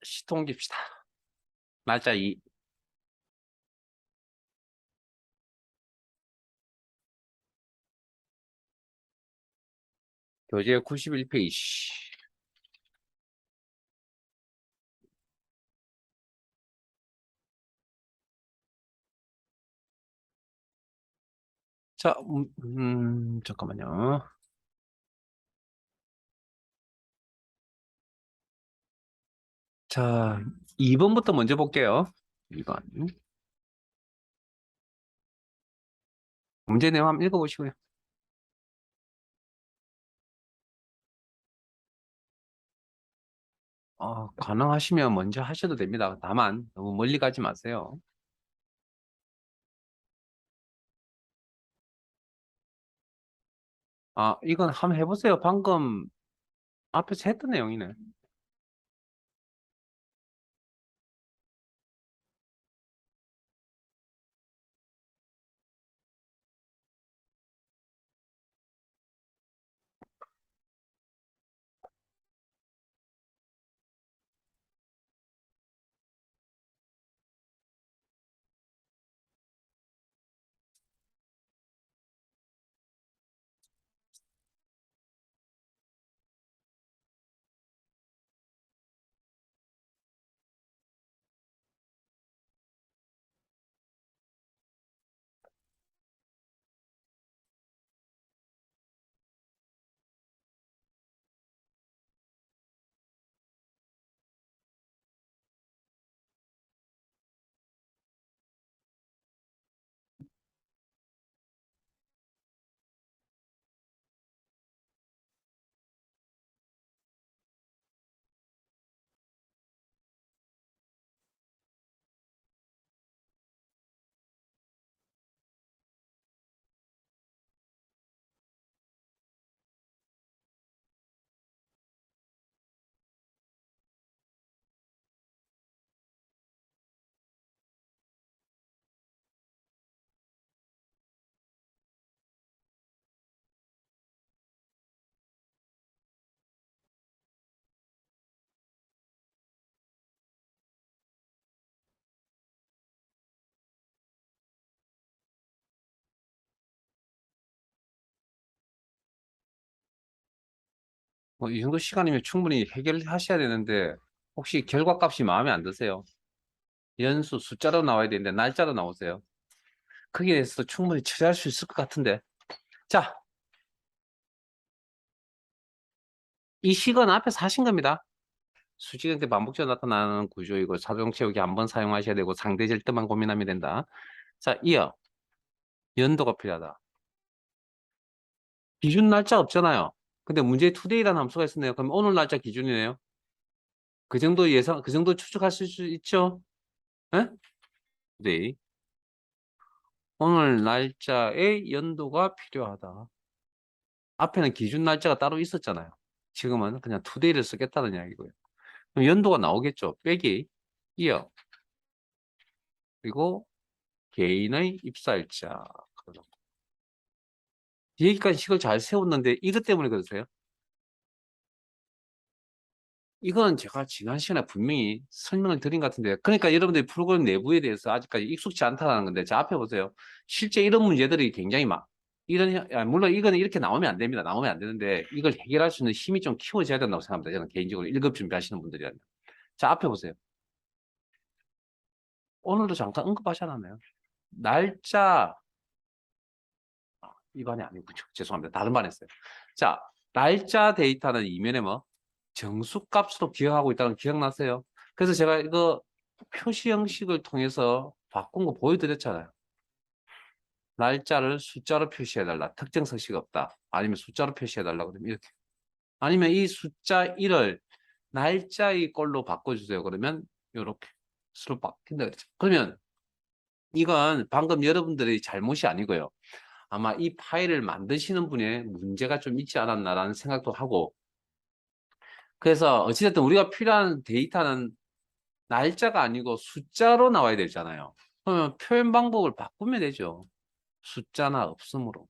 시트 옮깁시다. 날짜 2. 교재 91페이지. 자, 잠깐만요. 자, 2번부터 먼저 볼게요. 2번. 문제 내용 한번 읽어보시고요. 가능하시면 먼저 하셔도 됩니다. 다만 너무 멀리 가지 마세요. 이건 한번 해보세요. 방금 앞에서 했던 내용이네. 이 정도 시간이면 충분히 해결하셔야 되는데 혹시 결과값이 마음에 안 드세요? 연수 숫자로 나와야 되는데 날짜로 나오세요. 거기에 대해서 충분히 처리할 수 있을 것 같은데. 자, 이 식은 앞에서 하신 겁니다. 수직형태 반복적으로 나타나는 구조이고 자동 채우기 한 번 사용하셔야 되고 상대절 때만 고민하면 된다. 자, 이어 연도가 필요하다. 기준 날짜 없잖아요. 근데 문제에 투데이라는 함수가 있었네요. 그럼 오늘 날짜 기준이네요. 그 정도 예상, 그 정도 추측하실 수 있죠? 예? 투데이. 오늘 날짜에 연도가 필요하다. 앞에는 기준 날짜가 따로 있었잖아요. 지금은 그냥 투데이를 쓰겠다는 이야기고요. 그럼 연도가 나오겠죠. 빼기 이어 그리고 개인의 입사일자. 여기까지 식을 잘 세웠는데 이것 때문에 그러세요? 이건 제가 지난 시간에 분명히 설명을 드린 것 같은데 그러니까 여러분들이 프로그램 내부에 대해서 아직까지 익숙치 않다는 건데 자 앞에 보세요. 실제 이런 문제들이 굉장히 물론 이거는 이렇게 나오면 안 됩니다. 나오면 안 되는데 이걸 해결할 수 있는 힘이 좀 키워져야 된다고 생각합니다. 저는 개인적으로 1급 준비하시는 분들이라면. 자 앞에 보세요. 오늘도 잠깐 언급하셨나요? 날짜 이 반이 아니고 죄송합니다. 다른 반 했어요. 자 날짜 데이터는 이면에 뭐 정수값으로 기억하고 있다는 거 기억나세요? 그래서 제가 이거 표시 형식을 통해서 바꾼 거 보여드렸잖아요. 날짜를 숫자로 표시해달라. 특정 서식 없다. 아니면 숫자로 표시해달라. 그러면 이렇게. 아니면 이 숫자 1을 날짜의 꼴로 바꿔주세요. 그러면 이렇게 수로 바뀐다 그랬죠. 그러면 이건 방금 여러분들의 잘못이 아니고요. 아마 이 파일을 만드시는 분의 문제가 좀 있지 않았나라는 생각도 하고 그래서 어찌됐든 우리가 필요한 데이터는 날짜가 아니고 숫자로 나와야 되잖아요. 그러면 표현 방법을 바꾸면 되죠. 숫자나 없음으로.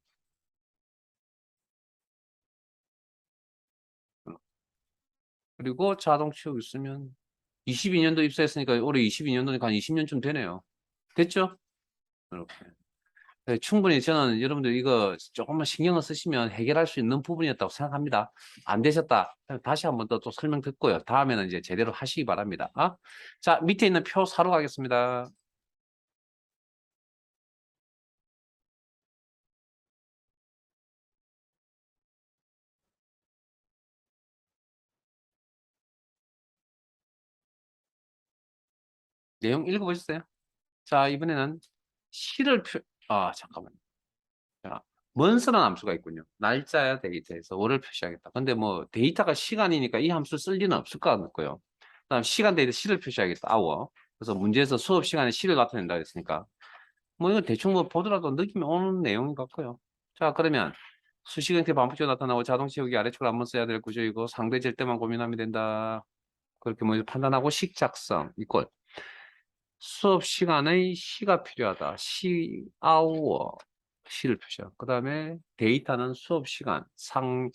그리고 자동 채우기 쓰면 22년도 입사했으니까 올해 22년도니까 한 20년쯤 되네요. 됐죠? 이렇게. 네, 충분히 저는 여러분들 이거 조금만 신경을 쓰시면 해결할 수 있는 부분이었다고 생각합니다. 안 되셨다. 다시 한번 또 설명 듣고요. 다음에는 이제 제대로 하시기 바랍니다. 자, 밑에 있는 표 사로 가겠습니다. 내용 읽어보셨어요? 자, 이번에는 시를 잠깐만요. 자, 먼스런 함수가 있군요. 날짜야 데이터에서 월을 표시하겠다. 근데 뭐 데이터가 시간이니까 이 함수 쓸 리는 없을 것 같고요. 그다음 시간 데이터 시를 표시하겠다. 아워. 그래서 문제에서 수업 시간에 시를 나타낸다 했으니까 뭐 이거 대충 뭐 보더라도 느낌이 오는 내용 같고요. 자, 그러면 수식 형태 반복적으로 나타나고 자동 채우기 아래쪽으로 한번 써야 될 구조이고 상대질 때만 고민하면 된다. 그렇게 뭐 판단하고 식 작성 이꼴 수업 시간의 시가 필요하다. 시 아워 시를 표시하고 그 다음에 데이터는 수업 시간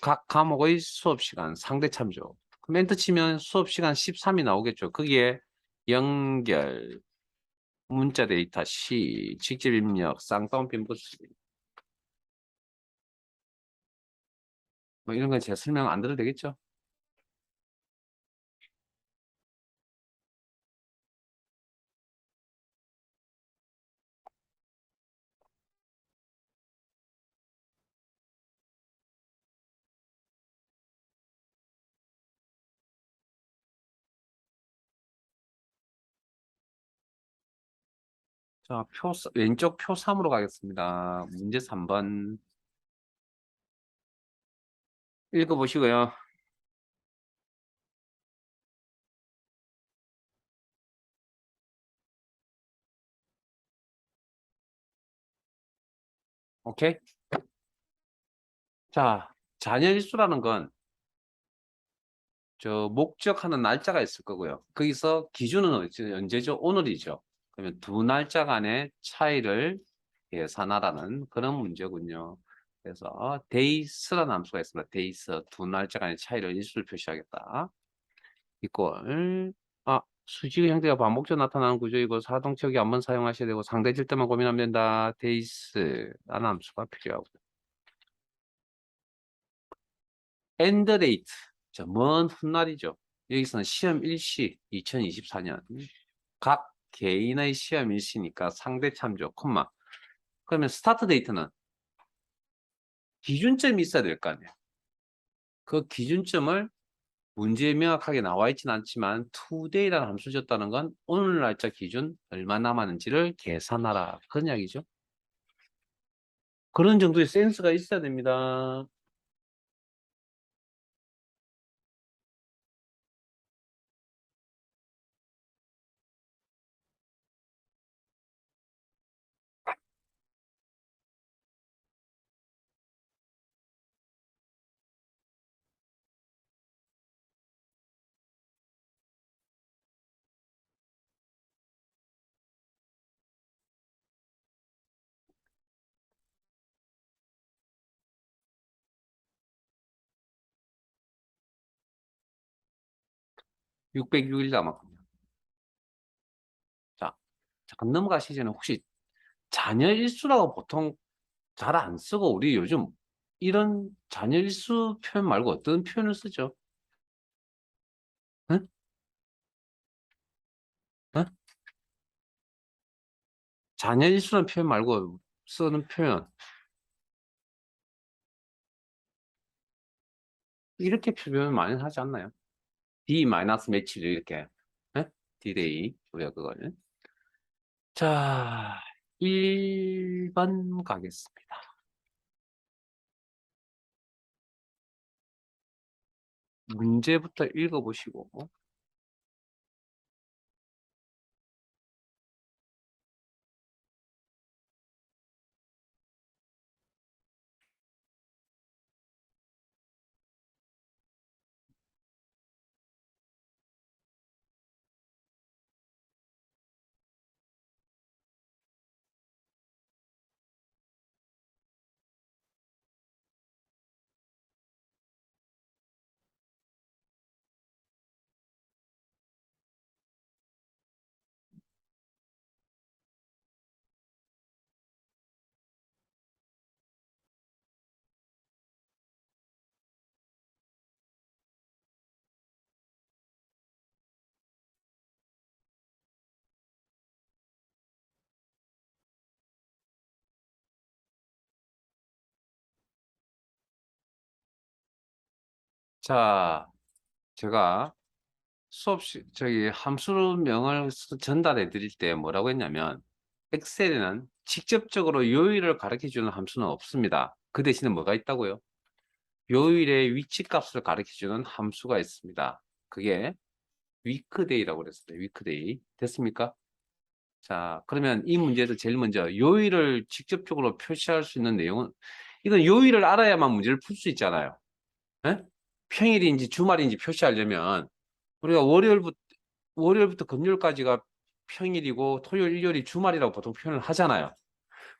각 과목의 수업 시간 상대 참조 멘트 치면 수업 시간 13이 나오겠죠. 거기에 연결 문자 데이터 시 직접 입력 쌍따옴 빈부수 뭐 이런 건 제가 설명 안 드려도 되겠죠? 자, 왼쪽 표 3으로 가겠습니다. 문제 3번 읽어보시고요. 오케이? 자, 잔여일수라는 건 저 목적하는 날짜가 있을 거고요. 거기서 기준은 언제죠? 오늘이죠. 그러면 두 날짜 간의 차이를 계산하라는 그런 문제군요. 그래서 데이스라는 함수가 있습니다. 데이스 두 날짜 간의 차이를 일수를 표시하겠다. 이꼴 수식의 형태가 반복적으로 나타나는 구조이고 사동치역이 한번 사용하셔야 되고 상대질 때만 고민하면 된다. 데이스라는 함수가 필요하고 엔드 데이트 먼 훗날이죠. 여기서는 시험 일시 2024년 각 개인의 시험 일시니까 상대 참조 콤마 그러면 스타트 데이트는 기준점이 있어야 될 거 아니에요. 그 기준점을 문제에 명확하게 나와 있지는 않지만 today라는 함수 줬다는 건 오늘 날짜 기준 얼마 남았는지를 계산하라 그런 이야기죠. 그런 정도의 센스가 있어야 됩니다. 606일 남았군요. 자, 잠깐 넘어가시기 전에 혹시 자녀 일수라고 보통 잘 안 쓰고 우리 요즘 이런 자녀 일수 표현 말고 어떤 표현을 쓰죠? 응? 응? 자녀 일수라는 표현 말고 쓰는 표현 이렇게 표현 많이 하지 않나요? D 마이너스 매치를 이렇게 응? D-Day 우리가 그걸 자 1번 가겠습니다. 문제부터 읽어보시고 자, 제가 저기 함수명을 전달해 드릴 때 뭐라고 했냐면, 엑셀에는 직접적으로 요일을 가르쳐 주는 함수는 없습니다. 그 대신에 뭐가 있다고요? 요일의 위치 값을 가르쳐 주는 함수가 있습니다. 그게 위크데이라고 그랬어요. 위크데이. 됐습니까? 자, 그러면 이 문제에서 제일 먼저 요일을 직접적으로 표시할 수 있는 내용은, 이건 요일을 알아야만 문제를 풀 수 있잖아요. 예? 평일인지 주말인지 표시하려면 우리가 월요일부터 금요일까지가 평일이고 토요일, 일요일이 주말이라고 보통 표현을 하잖아요.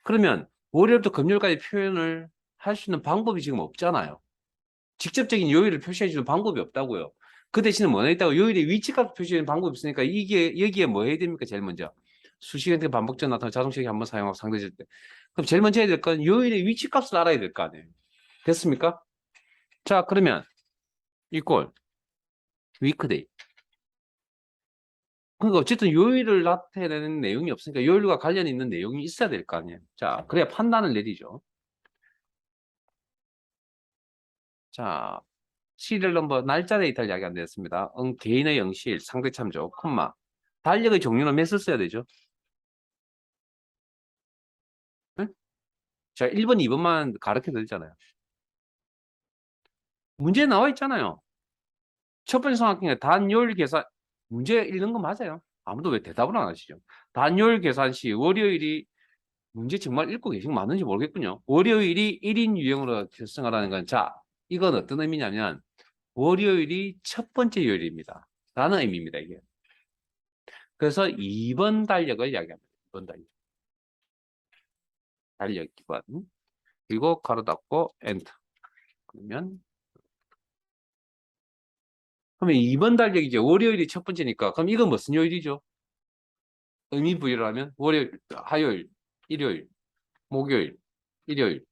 그러면 월요일부터 금요일까지 표현을 할 수 있는 방법이 지금 없잖아요. 직접적인 요일을 표시해 주는 방법이 없다고요. 그 대신에 뭐가 있다고? 요일의 위치값 표시하는 방법이 있으니까 이게 여기에 뭐 해야 됩니까? 제일 먼저 수시간 반복적 나타나 자동식이 한번 사용하고 상대질 때, 그럼 제일 먼저 해야 될 건 요일의 위치값을 알아야 될 거 아니에요. 됐습니까? 자, 그러면 이꼴 위크데이. 그러니까 어쨌든 요일을 나타내는 내용이 없으니까 요일과 관련 있는 내용이 있어야 될 거 아니에요. 자, 그래야 판단을 내리죠. 자, 시리얼 넘버 날짜 데이터를 이야기 안 되었습니다. 개인의 영실, 상대 참조, 콤마. 달력의 종류는 몇을 써야 되죠? 응? 자, 1번, 2번만 가르쳐 드리잖아요. 문제에 나와 있잖아요. 첫 번째 삼각형에 단요일 계산, 문제 읽는 거 맞아요. 아무도 왜 대답을 안 하시죠? 단요일 계산 시 월요일이, 문제 정말 읽고 계신 거 맞는지 모르겠군요. 월요일이 1인 유형으로 결정하라는 건, 자, 이건 어떤 의미냐면 월요일이 첫 번째 요일입니다. 라는 의미입니다, 이게. 그래서 2번 달력을 이야기합니다. 2번 달력. 달력 기반. 그리고 가로 닫고 엔터. 그러면 2번 달력이죠. 월요일이 첫 번째니까. 그럼 이건 무슨 요일이죠? 의미 부여를 하면 월요일, 화요일, 일요일, 목요일, 일요일,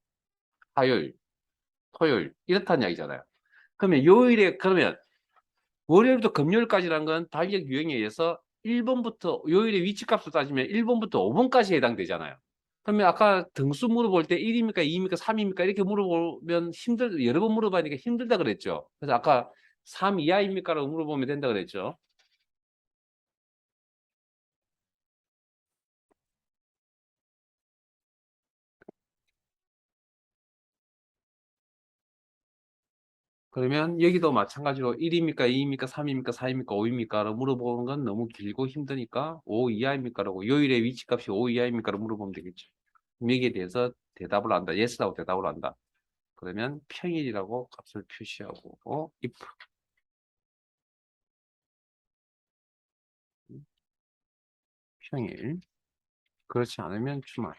화요일, 토요일 이렇다는 이야기잖아요. 그러면 요일에, 그러면 월요일부터 금요일까지라는 건 달력 유형에 의해서 1번부터 요일의 위치값을 따지면 1번부터 5번까지 해당되잖아요. 그러면 아까 등수 물어볼 때 1입니까, 2입니까, 3입니까 이렇게 물어보면 여러 번 물어봐니까 힘들다 그랬죠. 그래서 아까 3 이하입니까라고 물어보면 된다 그랬죠. 그러면 여기도 마찬가지로 1입니까, 2입니까, 3입니까, 4입니까, 5입니까라고 물어보는 건 너무 길고 힘드니까 5 이하입니까라고, 요일의 위치값이 5 이하입니까라고 물어보면 되겠죠. 그럼 여기에 대해서 대답을 한다. yes라고 대답을 한다. 그러면 평일이라고 값을 표시하고 if 평일, 그렇지 않으면 주말.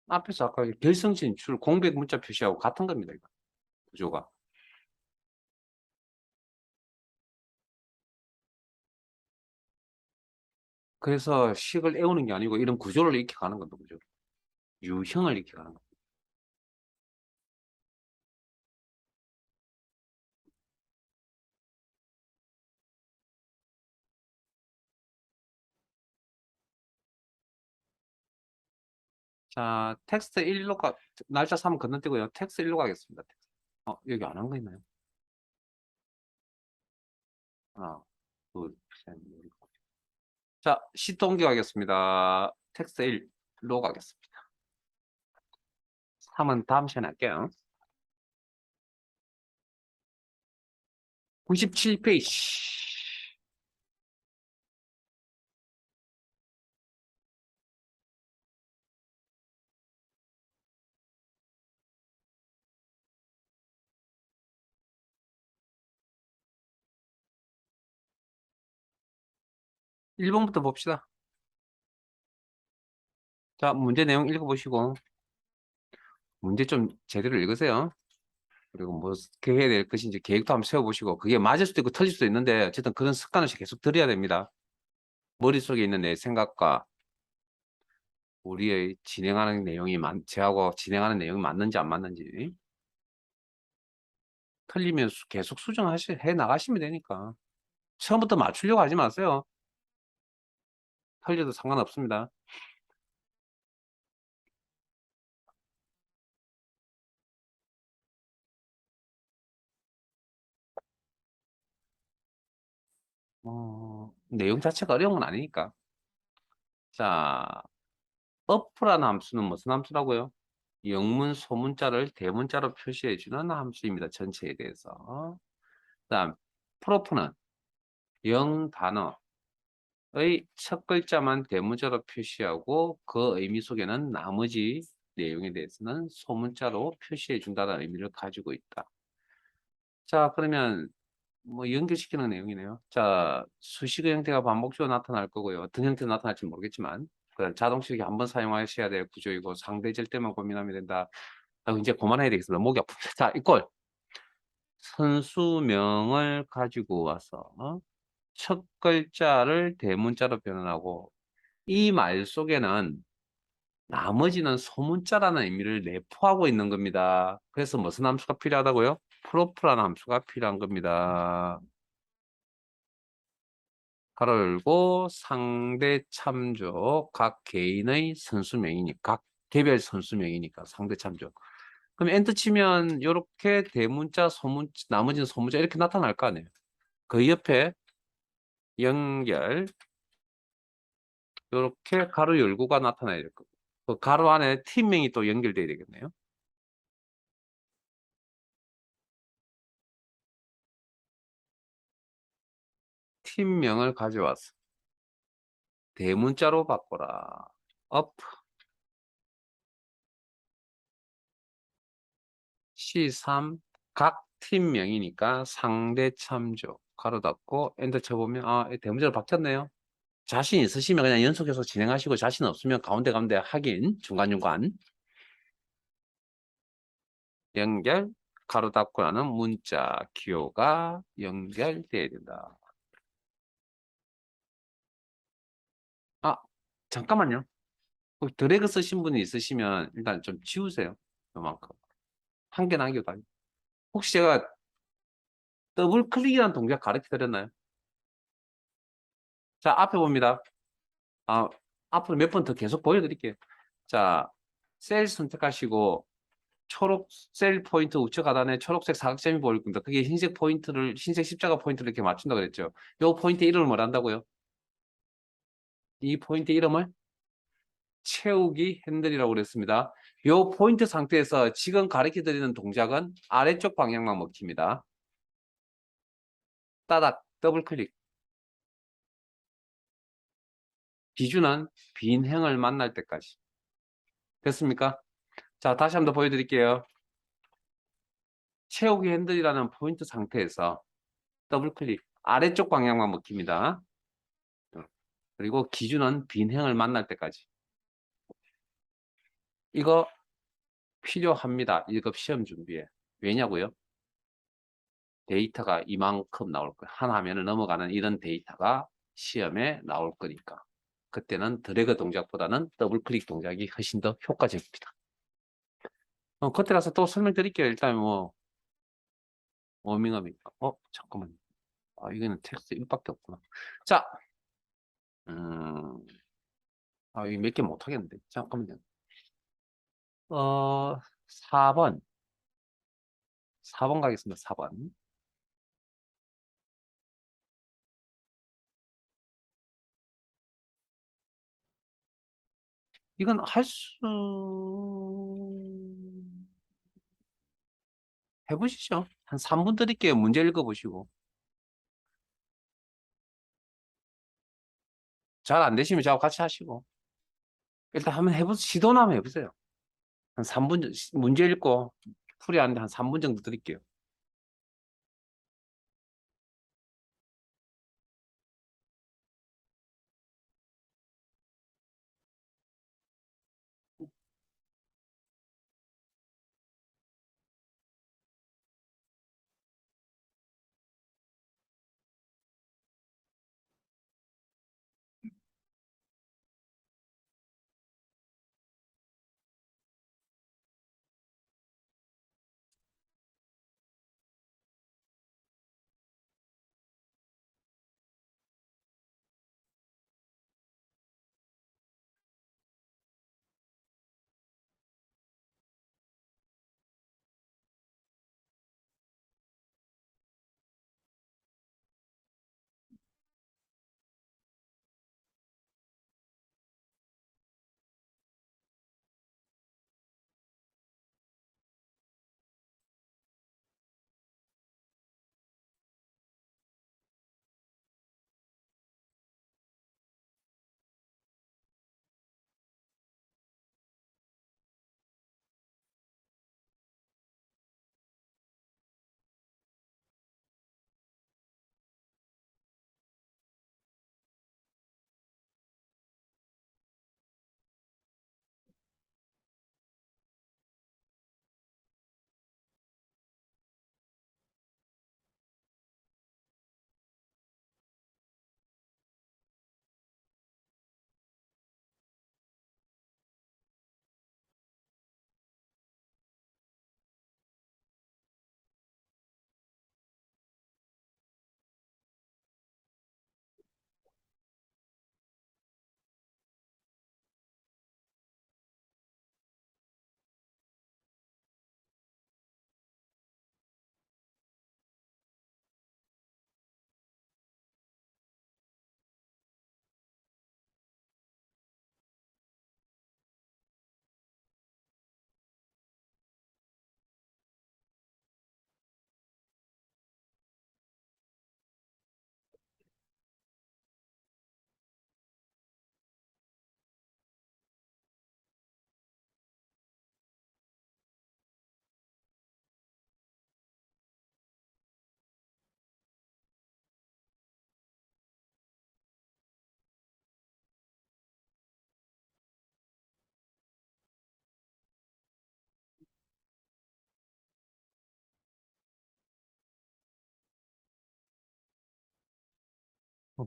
앞에서 아까 결성 진출 공백 문자 표시하고 같은 겁니다. 이거. 구조가. 그래서 식을 애우는 게 아니고 이런 구조를 익혀 가는 겁니다. 구조. 유형을 익혀 가는 겁니다. 자, 텍스트 1로 날짜 3 건너뛰고요. 텍스트 1로 가겠습니다. 여기 안 한 거 있나요? 하나, 둘, 셋, 넷, 일곱. 자, 시트 옮겨가겠습니다. 텍스트 1로 가겠습니다. 3은 다음 시간에 할게요. 97페이지. 1번부터 봅시다. 자, 문제 내용 읽어보시고 문제 좀 제대로 읽으세요. 그리고 뭐 어떻게 해야 될 것인지 계획도 한번 세워보시고, 그게 맞을 수도 있고 틀릴 수도 있는데 어쨌든 그런 습관을 계속 들여야 됩니다. 머릿속에 있는 내 생각과 우리의 진행하는 내용이 제하고 진행하는 내용이 맞는지 안 맞는지, 틀리면 계속 해 나가시면 되니까 처음부터 맞추려고 하지 마세요. 틀려도 상관없습니다. 내용 자체가 어려운 건 아니니까. 자, up라는 함수는 무슨 함수라고요? 영문, 소문자를 대문자로 표시해주는 함수입니다. 전체에 대해서. 그다음, 프로프는 영 단어의 첫 글자만 대문자로 표시하고 그 의미 속에는 나머지 내용에 대해서는 소문자로 표시해 준다는 의미를 가지고 있다. 자, 그러면 뭐 연결시키는 내용이네요. 자, 수식의 형태가 반복적으로 나타날 거고요. 어떤 형태로 나타날지 모르겠지만 그다음 자동식이 한번 사용하셔야 될 구조이고 상대절 때만 고민하면 된다. 이제 그만해야 되겠습니다. 목이 아픕니다. 자, 이꼴 선수명을 가지고 와서 첫 글자를 대문자로 변환하고 이 말 속에는 나머지는 소문자라는 의미를 내포하고 있는 겁니다. 그래서 무슨 함수가 필요하다고요? 프로프라는 함수가 필요한 겁니다. 가로 열고 상대 참조 각 개인의 선수명이니까 각 개별 선수명이니까 상대 참조. 그럼 엔터 치면 이렇게 대문자, 소문, 나머지는 소문자 이렇게 나타날 거 아니에요. 그 옆에 연결 이렇게 가로 열고가 나타나야 될 거고 그 가로 안에 팀명이 또 연결돼야 되겠네요. 팀명을 가져와서 대문자로 바꿔라. up C3 각 팀명이니까 상대 참조 가로 닫고 엔터 쳐보면 대문자로 바뀌었네요. 자신 있으시면 그냥 연속해서 진행하시고 자신 없으면 가운데 확인 중간중간 연결 가로 닫고 나는 문자 기호가 연결돼야 된다. 아 잠깐만요. 드래그 쓰신 분이 있으시면 일단 좀 지우세요. 요만큼 한 개 남겨도 아니고. 혹시 제가 더블 클릭이라는 동작 가르쳐 드렸나요? 자 앞에 봅니다. 아 앞으로 몇 번 더 계속 보여드릴게요. 자 셀 선택하시고 초록 셀 포인트 우측 하단에 초록색 사각점이 보일 겁니다. 그게 흰색 포인트를 흰색 십자가 포인트를 이렇게 맞춘다 그랬죠. 요 포인트 이름을 뭐란다고요? 이 포인트 이름을 채우기 핸들이라고 그랬습니다. 요 포인트 상태에서 지금 가르쳐 드리는 동작은 아래쪽 방향만 먹힙니다. 따닥 더블 클릭. 기준은 빈행을 만날 때까지. 됐습니까? 자, 다시 한번 더 보여드릴게요. 채우기 핸들이라는 포인트 상태에서 더블 클릭. 아래쪽 방향만 먹힙니다. 그리고 기준은 빈행을 만날 때까지. 이거 필요합니다. 1급 시험 준비에. 왜냐고요? 데이터가 이만큼 나올 거예요. 한 화면을 넘어가는 이런 데이터가 시험에 나올 거니까. 그때는 드래그 동작보다는 더블 클릭 동작이 훨씬 더 효과적입니다. 그때 가서 또 설명드릴게요. 일단 뭐 워밍업이니까. 잠깐만. 이거는 텍스트 1밖에 없구나. 자, 음, 이거 몇 개 못하겠는데. 잠깐만요. 4번. 4번 가겠습니다. 4번. 이건 해보시죠. 한 3분 드릴게요. 문제 읽어보시고. 잘 안 되시면 저하고 같이 하시고. 일단 한번 시도나 한번 해보세요. 한 3분, 문제 읽고 풀이하는데 한 3분 정도 드릴게요.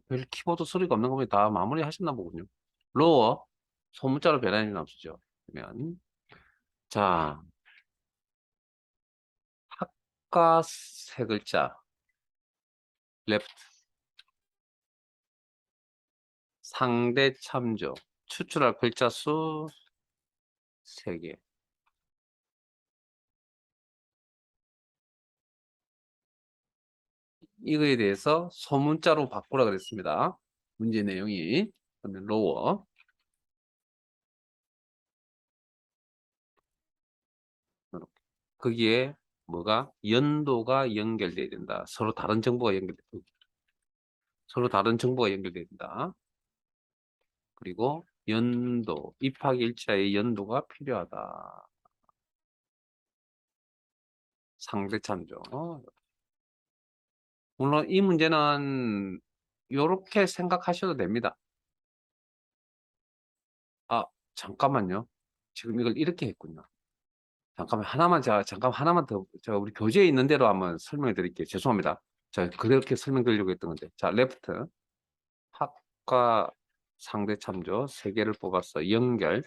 별 키보드 소리가 없는 거면 다 마무리 하셨나 보군요. 로어, 소문자로 변환이 남수죠. 그러면, 자, 학과 세 글자, 레프트, 상대 참조, 추출할 글자 수 세 개. 이거에 대해서 소문자로 바꾸라 그랬습니다. 문제 내용이. 그러면 로어. 이렇게. 거기에 뭐가 연도가 연결돼야 된다. 서로 다른 정보가 연결돼야 된다. 그리고 연도, 입학 일자의 연도가 필요하다. 상대 참조. 물론 이 문제는 이렇게 생각하셔도 됩니다. 아, 잠깐만요. 지금 이걸 이렇게 했군요. 잠깐 하나만 더, 제가 우리 교재에 있는 대로 한번 설명해 드릴게요. 죄송합니다. 제가 그렇게 설명드리려고 했던 건데. 자, 레프트. 합과 상대 참조 세 개를 뽑았어. 연결.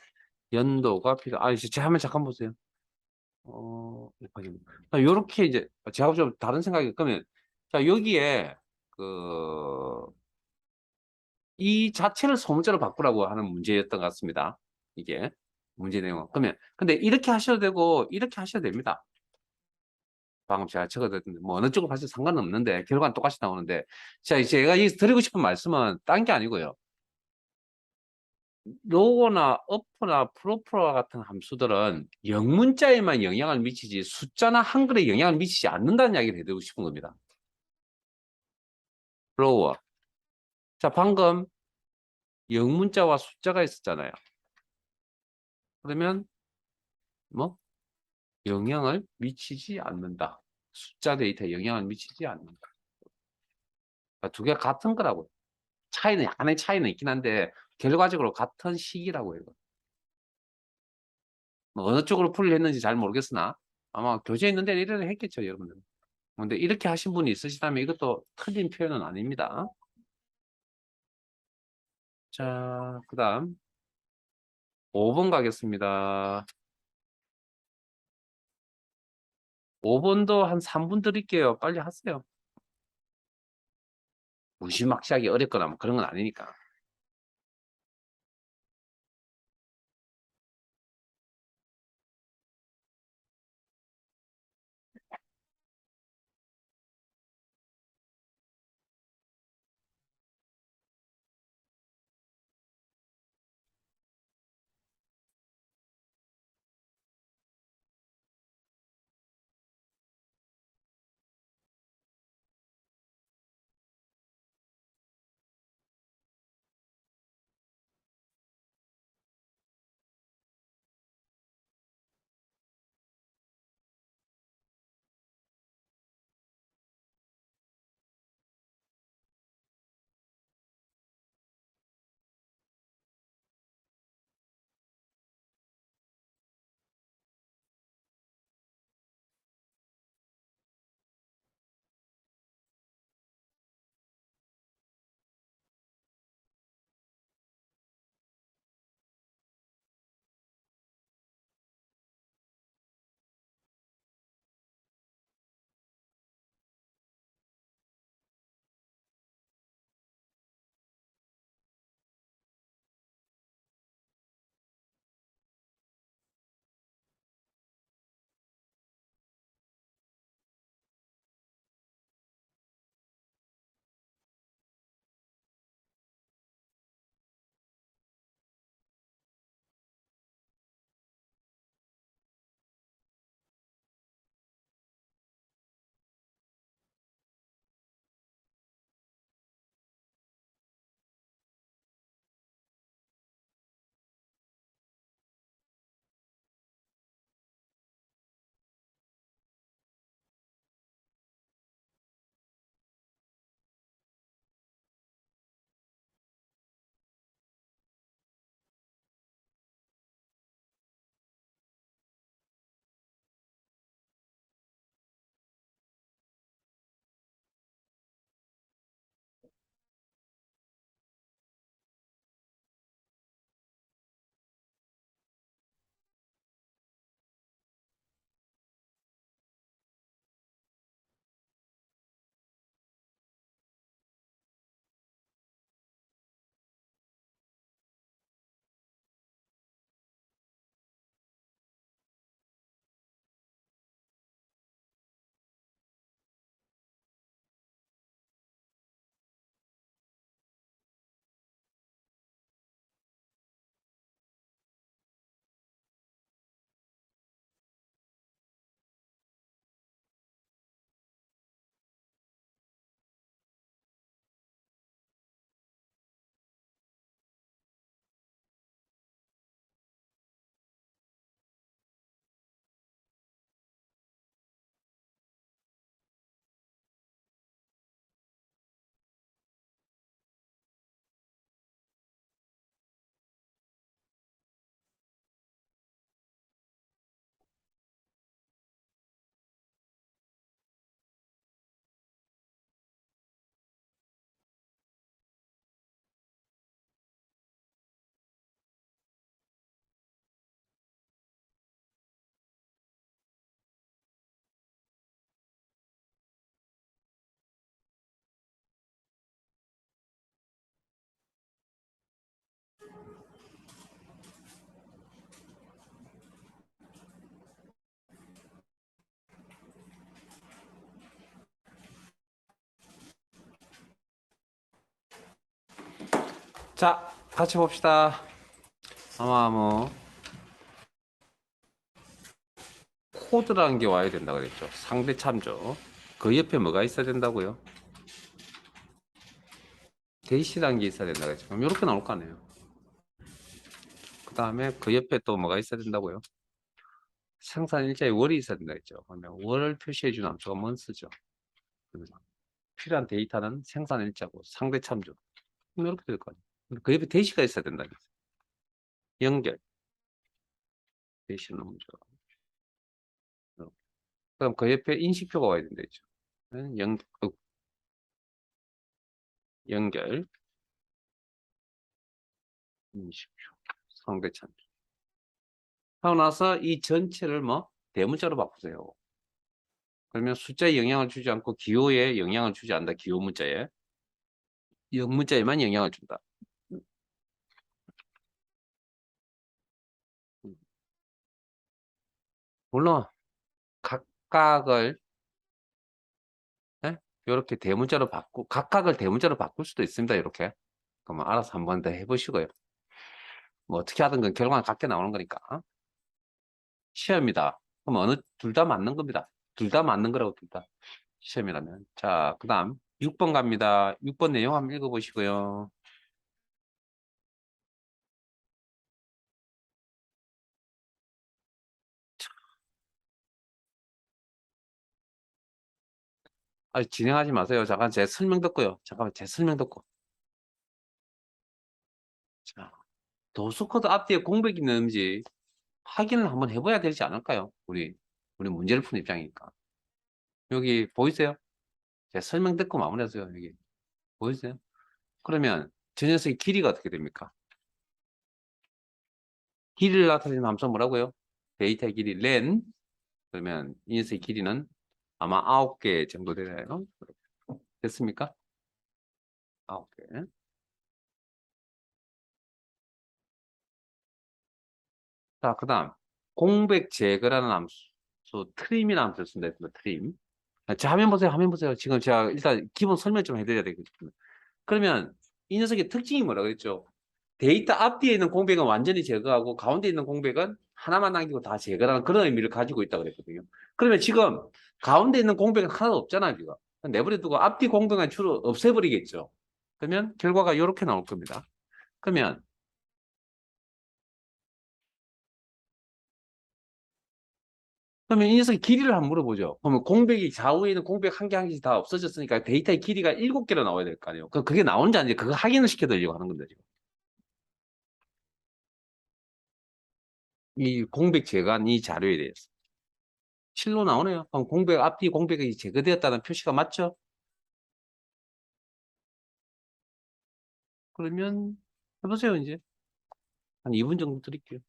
연도가 이제 제가 한번 잠깐 보세요. 요렇게 이제, 제가 좀 다른 생각이, 그러면, 자, 여기에, 그, 이 자체를 소문자로 바꾸라고 하는 문제였던 것 같습니다. 이게. 문제 내용. 그러면, 근데 이렇게 하셔도 되고, 이렇게 하셔도 됩니다. 방금 제가 적어드렸는데, 뭐, 어느 쪽으로 봐도 상관은 없는데, 결과는 똑같이 나오는데, 자, 이제 제가 드리고 싶은 말씀은 딴 게 아니고요. 로고나 어프나 프로프와 같은 함수들은 영문자에만 영향을 미치지 숫자나 한글에 영향을 미치지 않는다는 이야기를 해드리고 싶은 겁니다. 로워. 자, 방금 영문자와 숫자가 있었잖아요. 그러면 뭐 영향을 미치지 않는다. 숫자 데이터에 영향을 미치지 않는다. 그러니까 두 개가 같은 거라고요. 약간의 차이는 있긴 한데 결과적으로 같은 식이라고 해요. 뭐 어느 쪽으로 풀이를 했는지 잘 모르겠으나 아마 교재에 있는 데는 이래서 했겠죠, 여러분들. 근데 이렇게 하신 분이 있으시다면 이것도 틀린 표현은 아닙니다. 자, 그 다음 5번 가겠습니다. 5번도 한 3분 드릴게요. 빨리 하세요. 무시막시하게 어렵거나 뭐 그런 건 아니니까. 자, 같이 봅시다. 아마 뭐 코드라는 게 와야 된다 그랬죠. 상대 참조. 그 옆에 뭐가 있어야 된다고요? 대시라는 게 있어야 된다 그랬죠. 그럼 이렇게 나올 거 아니에요. 그 다음에 그 옆에 또 뭐가 있어야 된다고요? 생산 일자에 월이 있어야 된다 그랬죠. 그러면 월을 표시해 주는 함수가 months죠. 그래서 필요한 데이터는 생산 일자고 상대 참조. 그럼 이렇게 될 거 아니에요. 근데 그 옆에 대시가 있어야 된다 그랬죠. 연결. 대시는 문제가. 그럼 그 옆에 인식표가 와야 된다 했죠. 연결, 인식표, 상대 참조. 하고 나서 이 전체를 뭐 대문자로 바꾸세요. 그러면 숫자에 영향을 주지 않고 기호에 영향을 주지 않는다. 기호 문자에. 영문자에만 영향을 준다. 물론 각각을 이렇게 대문자로 각각을 대문자로 바꿀 수도 있습니다. 이렇게. 그러면 알아서 한번 더 해보시고요. 뭐 어떻게 하든 건 결과는 같게 나오는 거니까. 시험이다. 그럼 둘 다 맞는 겁니다. 둘 다 맞는 거라고 둘 다. 시험이라면. 자, 그 다음 6번 갑니다. 6번 내용 한번 읽어보시고요. 진행하지 마세요. 잠깐 제 설명 듣고요. 잠깐만 제 설명 듣고. 자, 도수코드 앞뒤에 공백이 있는지 확인을 한번 해봐야 되지 않을까요? 우리 문제를 푸는 입장이니까. 여기 보이세요? 제 설명 듣고 마무리하세요. 여기 보이세요? 그러면 저 녀석의 길이가 어떻게 됩니까? 길이를 나타내는 함수 뭐라고요? 데이터의 길이 len. 그러면 이 녀석의 길이는 아마 9개 정도 되나요? 됐습니까? 9개. 자, 그 다음 공백 제거라는 함수 트림이라는 함수를 쓴다 했습니다. 트림. 자, 화면 보세요. 화면 보세요. 지금 제가 일단 기본 설명 좀 해드려야 되거든요. 그러면 이 녀석의 특징이 뭐라고 했죠? 데이터 앞뒤에 있는 공백은 완전히 제거하고 가운데 있는 공백은 하나만 남기고 다 제거라는 그런 의미를 가지고 있다고 그랬거든요. 그러면 지금 가운데 있는 공백은 하나도 없잖아요, 지금. 내버려 두고 앞뒤 공백은 주로 없애버리겠죠. 그러면 결과가 이렇게 나올 겁니다. 그러면 이 녀석의 길이를 한번 물어보죠. 그러면 공백이 좌우에 있는 공백 한 개 한 개씩 다 없어졌으니까 데이터의 길이가 7개로 나와야 될 거 아니에요. 그게 나오는지 아닌지 그거 확인을 시켜드리려고 하는 건데, 지금. 이 공백 제거한 이 자료에 대해서. 실로 나오네요. 그럼 앞뒤 공백이 제거되었다는 표시가 맞죠? 그러면 해보세요, 이제. 한 2분 정도 드릴게요.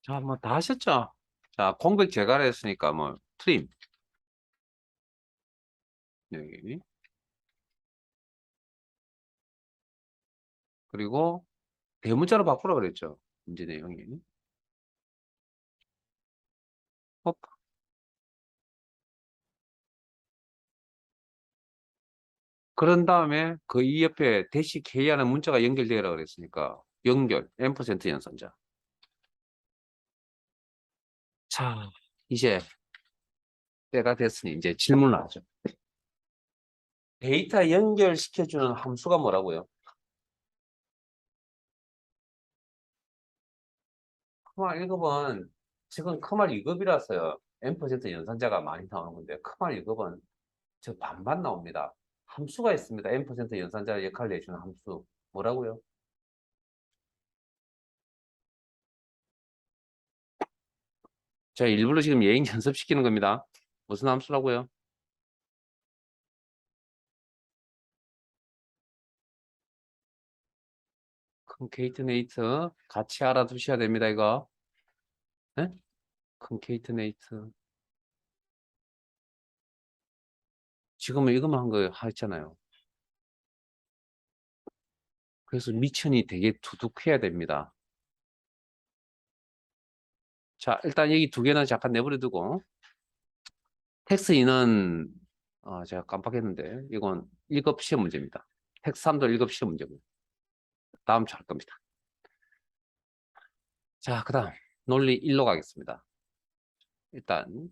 자, 뭐 다 하셨죠? 자, 공백 제거를 했으니까 뭐 트림 여기 그리고 대문자로 바꾸라 그랬죠. 문제 내용이. 어, 그런 다음에 그 이 옆에 대시 K하는 문자가 연결되라 그랬으니까 연결 M% 연산자. 자, 이제 때가 됐으니 이제 질문을 하죠. 데이터 연결시켜주는 함수가 뭐라고요? 크말 1급은 지금 크말 2급이라서요. M% 연산자가 많이 나오는 건데 크말 2급은 저 반반 나옵니다. 함수가 있습니다. M% 연산자 역할을 해주는 함수. 뭐라고요? 제가 일부러 지금 예행 연습시키는 겁니다. 무슨 함수라고요? 컨케이트네이트 같이 알아두셔야 됩니다. 이거. 네? 컨케이트네이트. 지금은 이것만 한 거 하였잖아요. 그래서 미천이 되게 두둑해야 됩니다. 자, 일단 여기 두 개는 잠깐 내버려 두고 텍스 2는 제가 깜빡했는데 이건 1급 시험 문제입니다. 텍스 3도 1급 시험 문제고요. 다음 주 할 겁니다. 자, 그 다음 논리 1로 가겠습니다. 일단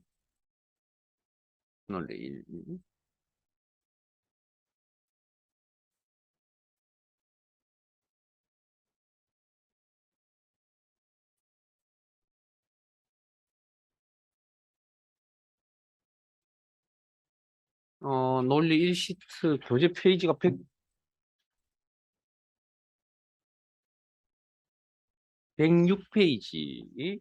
논리 1. 논리 1시트 교재 페이지가 106페이지.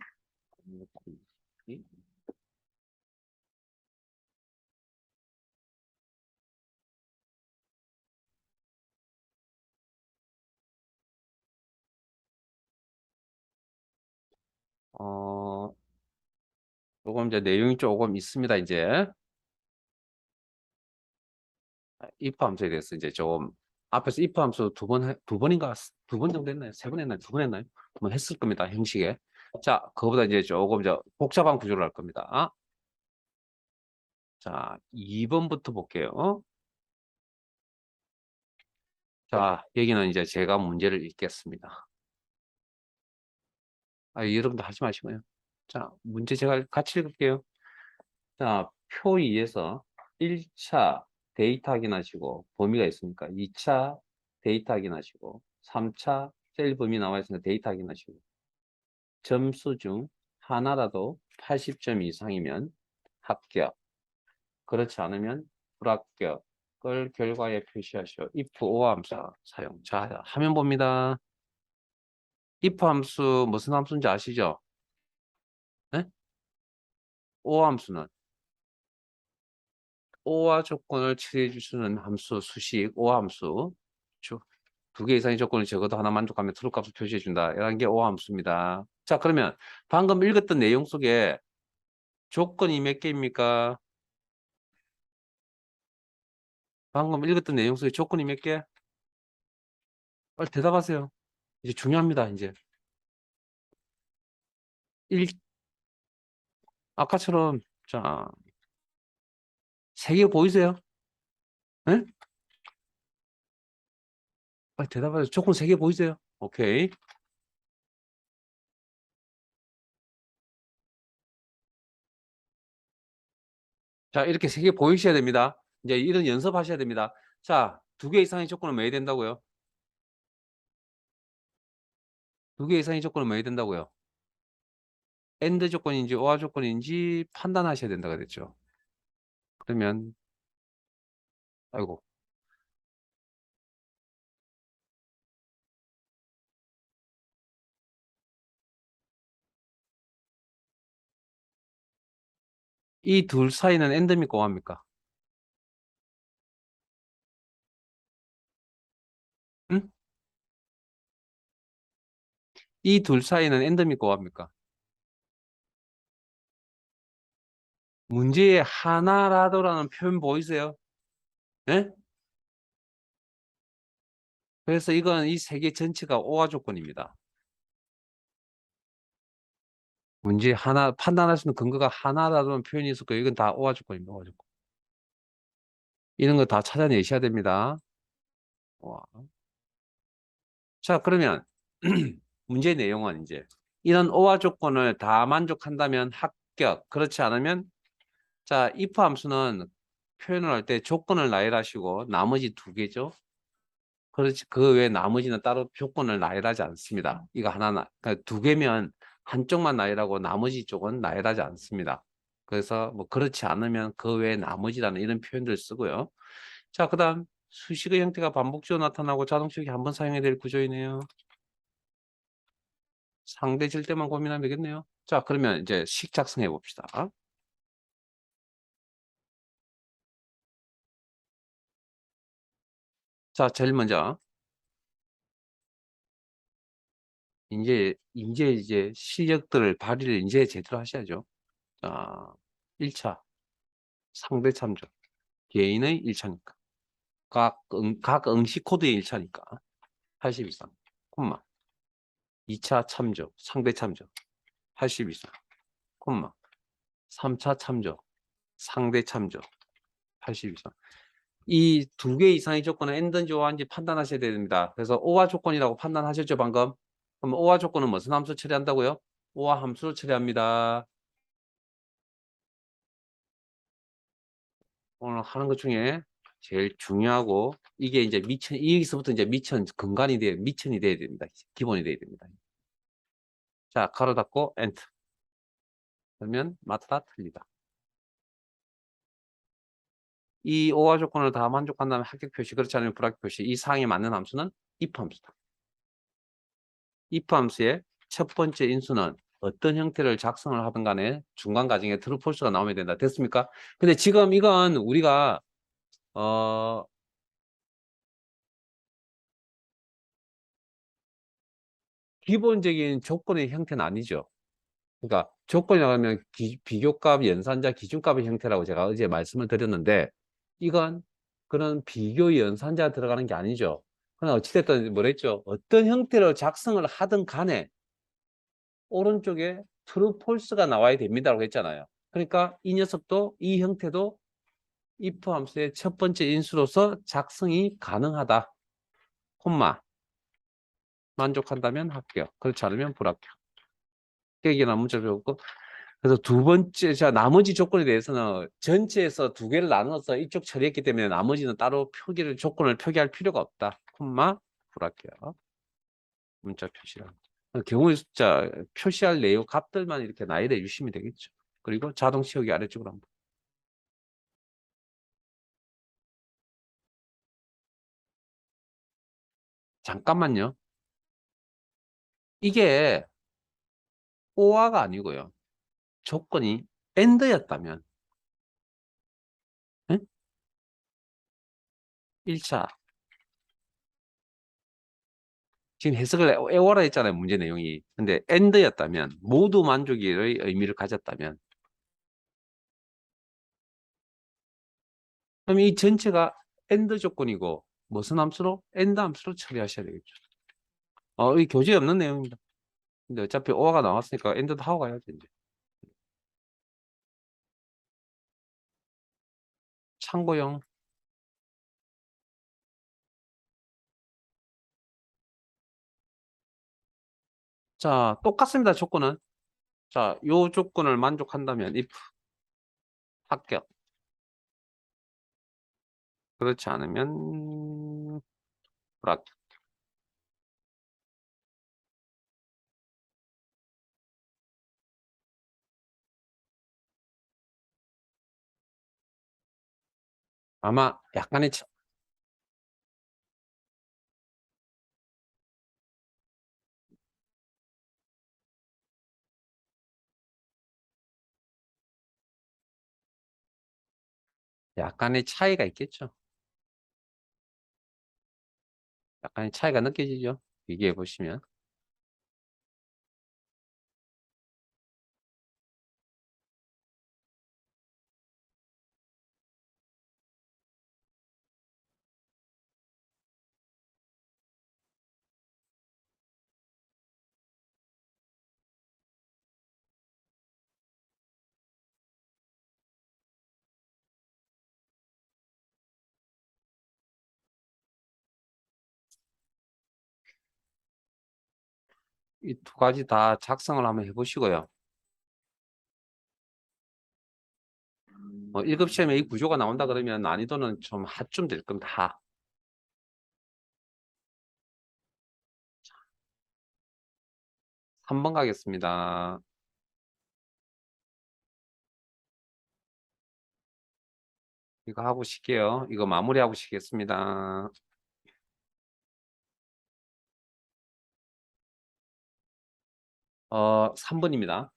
어, 조금 이제 내용이 조금 있습니다. 이제 if 함수에 대해서 이제 조금 앞에서 if 함수 두 번인가 두 번 정도 했나요? 세 번 했나요? 두 번 했나요? 뭐 했을 겁니다. 형식에. 자, 그거보다 이제 조금 저 복잡한 구조를 할 겁니다. 자, 2번부터 볼게요. 자, 여기는 이제 제가 문제를 읽겠습니다. 여러분도 하지 마시고요. 자, 문제 제가 같이 읽을게요. 자, 표 2에서 1차 데이터 확인하시고 범위가 있으니까 2차 데이터 확인하시고 3차 셀 범위 나와 있으니까 데이터 확인하시고 점수 중 하나라도 80점 이상이면 합격, 그렇지 않으면 불합격을 결과에 표시하시오. if o 함수 사용. 자, 화면 봅니다. if 함수 무슨 함수인지 아시죠? 네? o 함수는 오와 조건을 처리해 주시는 함수 수식 오 함수. 두 개 이상의 조건을 적어도 하나 만족하면 트루 값을 표시해 준다. 이런 게 오 함수입니다. 자, 그러면 방금 읽었던 내용 속에 조건이 몇 개입니까? 방금 읽었던 내용 속에 조건이 몇 개? 빨리 대답하세요. 이제 중요합니다. 이제 일 아까처럼 자, 세 개 보이세요? 네? 빨리 대답하세요. 조건 세 개 보이세요? 오케이. 자, 이렇게 세 개 보이셔야 됩니다. 이제 이런 연습하셔야 됩니다. 자, 두 개 이상의 조건은 뭐 해야 된다고요? 두 개 이상의 조건은 뭐 해야 된다고요? AND 조건인지 OR 조건인지 판단하셔야 된다 그랬죠. 그러면 아이고, 이 둘 사이는 AND입니까 OR입니까? 응? 이 둘 사이는 AND입니까 OR입니까? 문제에 하나라도라는 표현 보이세요? 예? 그래서 이건 이 세 개 전체가 오화 조건입니다. 문제 하나, 판단할 수 있는 근거가 하나라도는 표현이 있을 거예요. 이건 다 오화 조건입니다. 오화 조건. 이런 거 다 찾아내셔야 됩니다. 와. 자, 그러면 문제 내용은 이제 이런 오화 조건을 다 만족한다면 합격. 그렇지 않으면 자, if 함수는 표현을 할 때 조건을 나열하시고 나머지 두 개죠. 그렇지. 그 외에 나머지는 따로 조건을 나열하지 않습니다. 이거 하나, 그러니까 두 개면 한쪽만 나열하고 나머지 쪽은 나열하지 않습니다. 그래서 뭐 그렇지 않으면 그 외에 나머지라는 이런 표현들을 쓰고요. 자, 그 다음 수식의 형태가 반복적으로 나타나고 자동식이 한 번 사용해야 될 구조이네요. 상대질 때만 고민하면 되겠네요. 자, 그러면 이제 식 작성해 봅시다. 자, 제일 먼저 이제 실력들을 발휘를 이제 제대로 하셔야죠. 자, 1차 상대 참조. 개인의 1차니까. 각 응시 코드의 1차니까. 80 이상. 콤마. 2차 참조. 상대 참조. 80 이상. 콤마. 3차 참조. 상대 참조. 80 이상. 이 두 개 이상의 조건은 엔든지 오화인지 판단하셔야 됩니다. 그래서 오화 조건이라고 판단하셨죠, 방금? 그럼 오화 조건은 무슨 함수 처리한다고요? 오화 함수로 처리합니다. 오늘 하는 것 중에 제일 중요하고 이게 이제 여기서부터 이제 미천이 돼야 됩니다. 기본이 돼야 됩니다. 자, 가로 닫고 엔터. 그러면 맞다, 틀리다. 이 오화 조건을 다 만족한다면 합격 표시, 그렇지 않으면 불합격 표시. 이 사항에 맞는 함수는 if 함수다. if 함수의 첫 번째 인수는 어떤 형태를 작성을 하든 간에 중간 과정에 true, false가 나오면 된다. 됐습니까? 근데 지금 이건 우리가 기본적인 조건의 형태는 아니죠. 그러니까 조건이라고 하면 비교값, 연산자, 기준값의 형태라고 제가 어제 말씀을 드렸는데 이건 그런 비교 연산자 들어가는 게 아니죠. 그러나 어찌됐든 뭐랬죠? 어떤 형태로 작성을 하든 간에 오른쪽에 true, false가 나와야 됩니다라고 했잖아요. 그러니까 이 녀석도 이 형태도 if 함수의 첫 번째 인수로서 작성이 가능하다. 콤마. 만족한다면 합격. 그렇지 않으면 불합격. 합격이라는 문자를 배웠고 그래서 두 번째, 자, 나머지 조건에 대해서는 전체에서 두 개를 나눠서 이쪽 처리했기 때문에 나머지는 따로 조건을 표기할 필요가 없다. 콤마, 불합격. 문자 표시랑. 경우의 숫자 표시할 내용 값들만 이렇게 나열해 주시면 되겠죠. 그리고 자동 채우기 아래쪽으로 한번. 잠깐만요. 이게 오화가 아니고요. 조건이 AND였다면, 응? 1차. 지금 해석을 애워라 했잖아요. 문제 내용이. 근데 AND였다면, 모두 만족의 의미를 가졌다면, 그럼 이 전체가 AND 조건이고, 무슨 함수로? AND 함수로 처리하셔야 되겠죠. 이 교재 없는 내용입니다. 근데 어차피 오화가 나왔으니까 AND도 하고 가야죠, 이제. 참고용. 자, 똑같습니다. 조건은. 자, 요 조건을 만족한다면 if 합격. 그렇지 않으면 불합격. 아마 약간의 차이가 있겠죠. 약간의 차이가 느껴지죠. 비교해 보시면. 이 두 가지 다 작성을 한번 해보시고요. 1급 시험에 이 구조가 나온다 그러면 난이도는 좀 하쯤 될 겁니다. 하. 3번 가겠습니다. 이거 하고 쉴게요. 이거 마무리하고 쉬겠습니다. 3번입니다.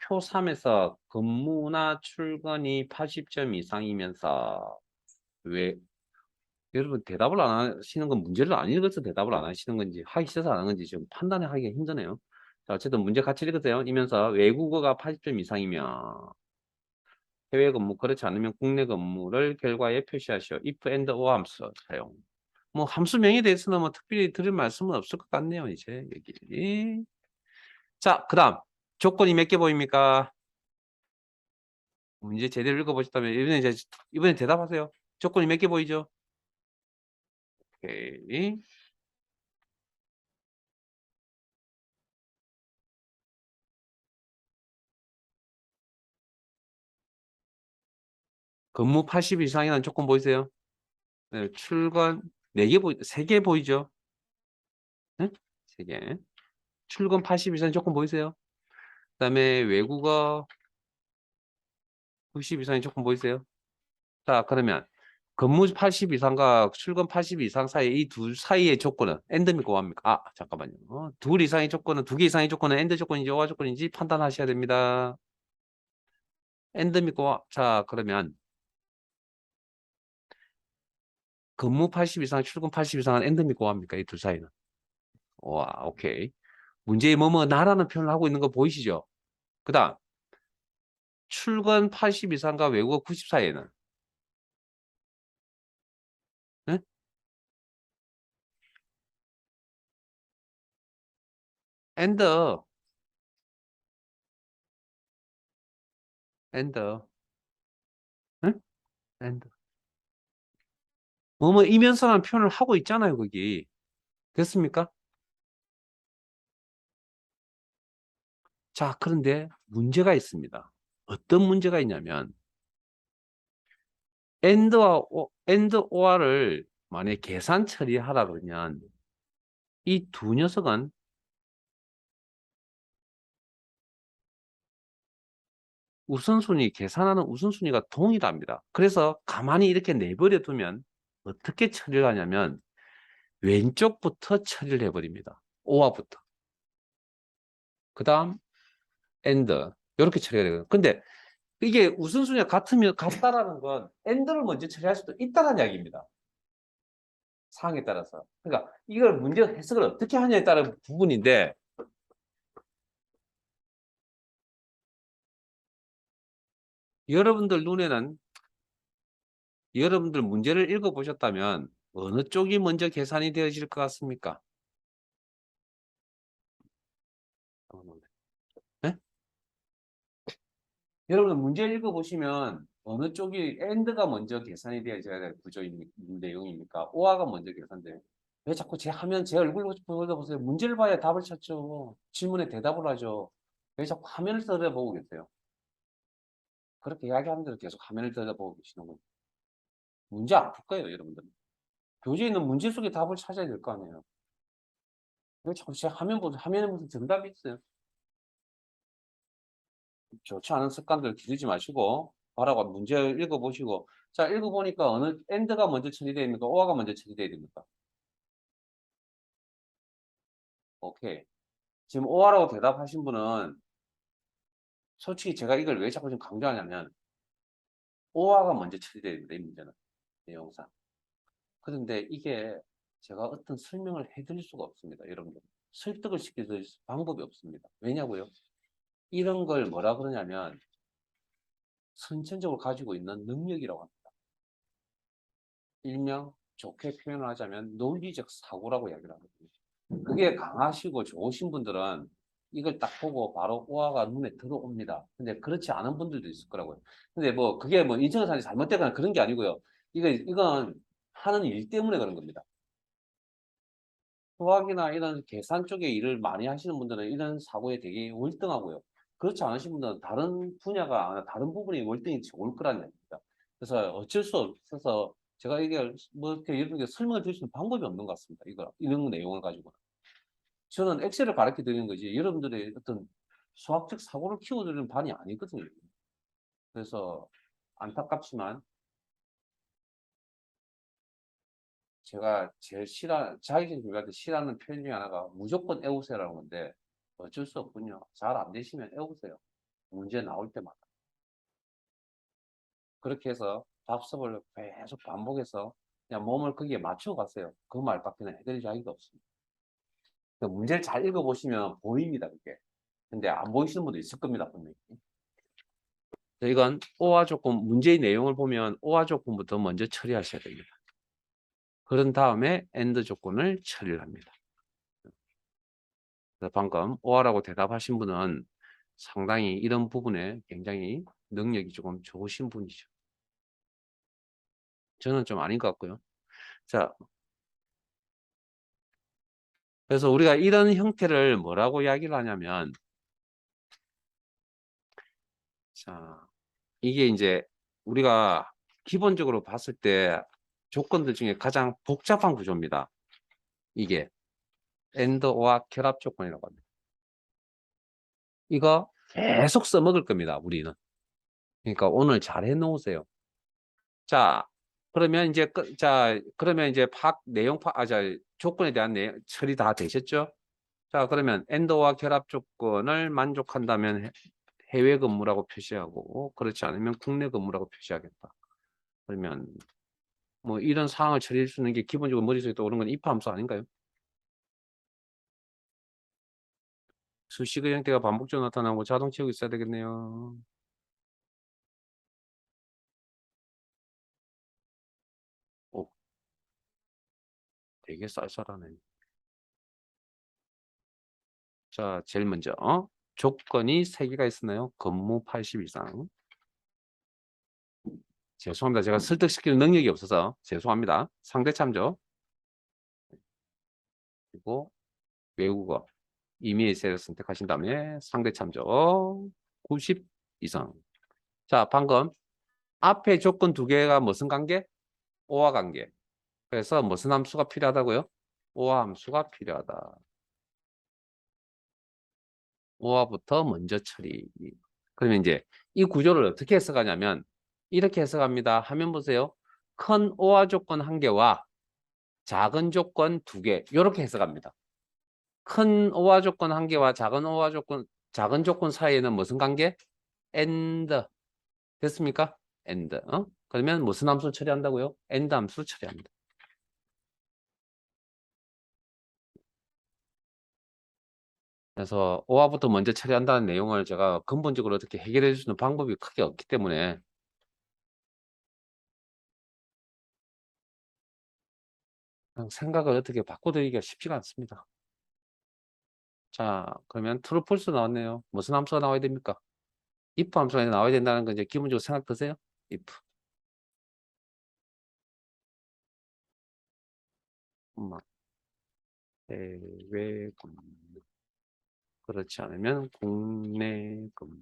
표 3에서 근무나 출근이 80점 이상이면서 왜 여러분 대답을 안 하시는 건 문제를 안 읽어서 대답을 안 하시는 건지 하기 싫어서 안 하는 건지 좀 판단하기가 힘드네요. 자, 어쨌든 문제 같이 읽으세요. 이면서 외국어가 80점 이상이면 해외 근무 그렇지 않으면 국내 근무를 결과에 표시하시오. if and or 함수 사용. 뭐 함수명에 대해서는 뭐 특별히 드릴 말씀은 없을 것 같네요. 이제 여기. 자, 그다음 조건이 몇 개 보입니까? 문제 제대로 읽어보셨다면 이번에 대답하세요. 조건이 몇 개 보이죠? 오케이. 근무 80 이상이라는 조건 보이세요? 네, 출근 4개 3개 보이죠? 네? 3개. 출근 80 이상 조건 보이세요? 그다음에 외국어 90 이상의 조건 보이세요? 자, 그러면 근무 80 이상과 출근 80 이상 사이 이 둘 사이의 조건은 엔드입니까 오합니까? 아, 잠깐만요. 둘 이상의 조건은 두 개 이상의 조건은 엔드 조건인지 오화 조건인지 판단하셔야 됩니다. 엔드입니까? 자, 그러면 근무 80 이상, 출근 80 이상은 엔드입니까 오합니까? 이 둘 사이는. 와, 오케이. 문제에 뭐뭐 나라는 표현을 하고 있는 거 보이시죠? 그다음 출근 80 이상과 외국어 90 사이에는 네? 엔드 엔드 응? 엔드 뭐뭐 이면서라는 표현을 하고 있잖아요, 거기. 됐습니까? 자, 그런데 문제가 있습니다. 어떤 문제가 있냐면 엔드 오아를 만약에 계산 처리하라 그러면 이 두 녀석은 우선순위 계산하는 우선순위가 동일합니다. 그래서 가만히 이렇게 내버려 두면 어떻게 처리를 하냐면 왼쪽부터 처리를 해버립니다. 오화부터. 그 다음 엔드 이렇게 처리가 되거든요. 근데 이게 우선순위가 같다라는 건 엔드를 먼저 처리할 수도 있다는 이야기입니다. 상황에 따라서. 그러니까 이걸 문제 해석을 어떻게 하냐에 따른 부분인데 여러분들 눈에는 여러분들 문제를 읽어보셨다면 어느 쪽이 먼저 계산이 되어질 것 같습니까? 네? 여러분 문제 읽어보시면 어느 쪽이 엔드가 먼저 계산이 되어져야 될 구조입니까? 내용입니까? 오화가 먼저 계산돼요. 왜 자꾸 제 화면 제 얼굴 보세요. 문제를 봐야 답을 찾죠. 질문에 대답을 하죠. 왜 자꾸 화면을 들여다보고 계세요? 그렇게 이야기하는 대로 계속 화면을 들여다보고 계시는 거예요. 문제 안 풀 거예요, 여러분들. 교재에 있는 문제 속에 답을 찾아야 될 거 아니에요. 왜 자꾸 제 화면 보세요. 화면에 무슨 정답이 있어요? 좋지 않은 습관들 기르지 마시고 바라고 문제 읽어보시고 자 읽어보니까 어느 엔드가 먼저 처리되어 있습니까? 오화가 먼저 처리되어야 됩니까? 오케이. 지금 오화라고 대답하신 분은 솔직히 제가 이걸 왜 자꾸 좀 강조하냐면 오화가 먼저 처리되어야 됩니다. 이 문제는 내용상. 그런데 이게 제가 어떤 설명을 해드릴 수가 없습니다. 여러분들. 설득을 시켜드릴 방법이 없습니다. 왜냐고요? 이런 걸 뭐라 그러냐면 선천적으로 가지고 있는 능력이라고 합니다. 일명 좋게 표현을 하자면 논리적 사고라고 이야기를 하거든요. 그게 강하시고 좋으신 분들은 이걸 딱 보고 바로 우화가 눈에 들어옵니다. 근데 그렇지 않은 분들도 있을 거라고요. 근데 뭐 그게 뭐 인천의 산이 잘못되거나 그런 게 아니고요. 이건 하는 일 때문에 그런 겁니다. 수학이나 이런 계산 쪽에 일을 많이 하시는 분들은 이런 사고에 되게 월등하고요. 그렇지 않으신 분들은 다른 분야가, 다른 부분이 월등히 올 거란 얘기입니다. 그래서 어쩔 수 없어서 제가 이게 뭐 이렇게 여러분께 설명을 드릴 수 있는 방법이 없는 것 같습니다. 이런 내용을 가지고. 저는 엑셀을 가르쳐 드리는 거지, 여러분들의 어떤 수학적 사고를 키워드리는 반이 아니거든요. 그래서 안타깝지만 제가 제일 자기전 준비할 때 싫어하는 표현 중에 하나가 무조건 외우세요라는 건데 어쩔 수 없군요. 잘 안 되시면 외우세요. 문제 나올 때마다. 그렇게 해서 답습을 계속 반복해서 그냥 몸을 거기에 맞춰 가세요. 그 말밖에는 해드릴 자기가 없습니다. 문제를 잘 읽어보시면 보입니다, 그게. 근데 안 보이시는 분도 있을 겁니다, 분명히. 이건 오화 조건, 문제의 내용을 보면 오화 조건부터 먼저 처리하셔야 됩니다. 그런 다음에 AND 조건을 처리를 합니다. 방금 오화라고 대답하신 분은 상당히 이런 부분에 굉장히 능력이 조금 좋으신 분이죠. 저는 좀 아닌 것 같고요. 자, 그래서 우리가 이런 형태를 뭐라고 이야기를 하냐면, 자, 이게 이제 우리가 기본적으로 봤을 때 조건들 중에 가장 복잡한 구조입니다. 이게 AND와 결합 조건이라고 합니다. 이거 계속 써먹을 겁니다, 우리는. 그러니까 오늘 잘 해놓으세요. 자, 그러면 이제 그러면 이제 조건에 대한 처리 다 되셨죠? 자, 그러면 엔더와 결합 조건을 만족한다면 해외 근무라고 표시하고, 그렇지 않으면 국내 근무라고 표시하겠다. 그러면 뭐 이런 사항을 처리할 수 있는 게 기본적으로 머릿속에 떠오르는 건 if 함수 아닌가요? 수식의 형태가 반복적으로 나타나고 자동 채우고 있어야 되겠네요. 오, 되게 쌀쌀하네. 자, 제일 먼저 조건이 3개가 있었나요? 근무 80 이상. 죄송합니다. 제가 설득시킬 능력이 없어서 죄송합니다. 상대 참조 그리고 외국어 이메일 셀을 선택하신 다음에 상대 참조 90 이상. 자, 방금 앞에 조건 2개가 무슨 관계? 오화 관계. 그래서 무슨 함수가 필요하다고요? 오화 함수가 필요하다. 오화부터 먼저 처리. 그러면 이제 이 구조를 어떻게 해석하냐면 이렇게 해석합니다. 화면 보세요. 큰 오화 조건 1개와 작은 조건 2개 이렇게 해석합니다. 큰 오화 조건 1개와 작은 조건 사이에는 무슨 관계? AND 됐습니까? AND 그러면 무슨 함수 처리한다고요? AND 함수 처리합니다. 그래서 오화부터 먼저 처리한다는 내용을 제가 근본적으로 어떻게 해결해 주는 방법이 크게 없기 때문에 생각을 어떻게 바꿔드리기가 쉽지가 않습니다. 자, 그러면 true, false 나왔네요. 무슨 함수가 나와야 됩니까? if 함수가 나와야 된다는 건 이제 기본적으로 생각 드세요? if. 해외 근무. 그렇지 않으면 국내 근무.